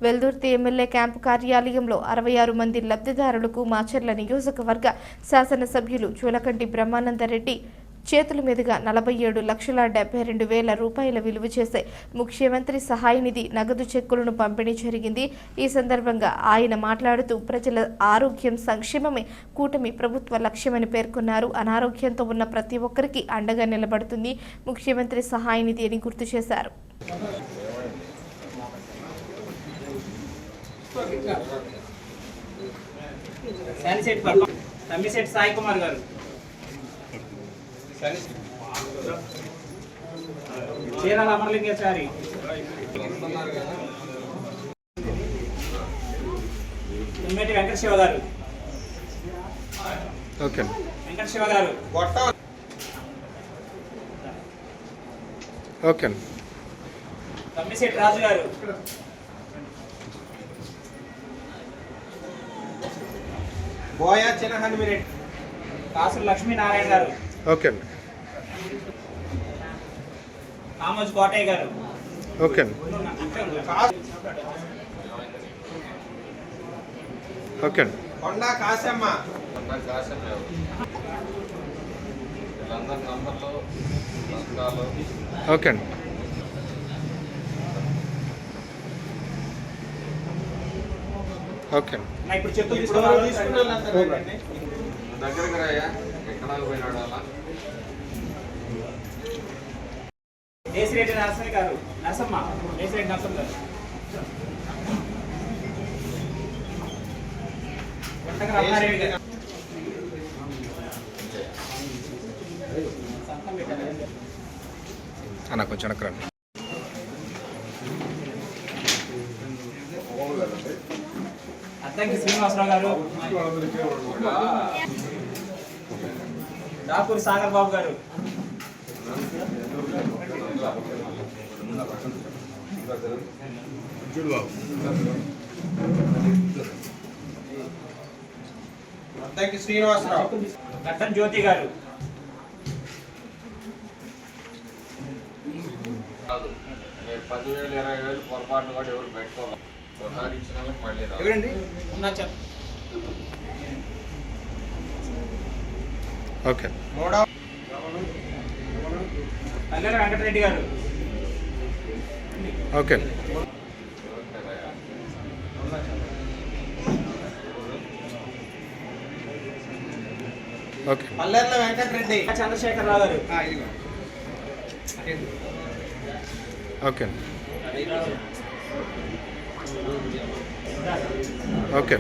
Veldurthi MLA camp కార్యాలయంలో 66 మంది లబ్ధిదారులకు మాచర్ల నియోజకవర్గ శాసనసభ్యులు జూలకంటి బ్రహ్మానందరెడ్డి చేతుల మీదుగా 47,72,000 రూపాయల విలువ చేసే ముఖ్యమంత్రి సహాయ నిధి నగదు చెక్కులను పంపిణీ జరిగింది. ఈ సందర్భంగా ఆయన మాట్లాడుతూ ప్రజల ఆరోగ్యం సంక్షేమమే కూటమి ప్రభుత్వ లక్ష్యమని పేర్కొన్నారు. అనారోగ్యంతో ఉన్న ప్రతి ఒక్కరికి అండగా నిలబడుతుంది ముఖ్యమంత్రి సహాయ నిధి అని గుర్తు చేశారు. సాయి కుమార్ గారు, చీరాల అమరలింగేశ్వరి, తుమ్మేటి వెంకటశివ గారు, వెంకటశివ గారు, తమ్మిశెట్టి రాజు గారు, బోయా చిన్నహనుమిరెడ్డి, కాసులు లక్ష్మీనారాయణ గారు, కామోజ్ కోటయ్య గారు, కొండా కాశమ్మ, ఇప్పుడు చెప్పులు దగ్గరకు రాయా ఎక్కడ పోయినాడు అలా. దేశిరెడ్డి నరసమ్మ గారు, దేశిరెడ్డి నరసమ్మ గారు, రమణారెడ్డి గారు, అన్న కొంచెం వెనకరండి. అద్దంకి శ్రీనివాసరావు గారు, దాపూరి సాగర్ బాబు గారు, అద్దంకి శ్రీనివాసరావు, కట్టన్ జ్యోతి గారు, 10,000 20,000 పొరపాటు కూడా ఎవరు పెట్టుకోవాలి. ఒకసారి ఇచ్చిన వాళ్ళకి మళ్ళీ ఎవరండి అల్లెల వెంకటరెడ్డి గారు, అల్లెల వెంకటరెడ్డి, చంద్రశేఖరరావు గారు, ఓకే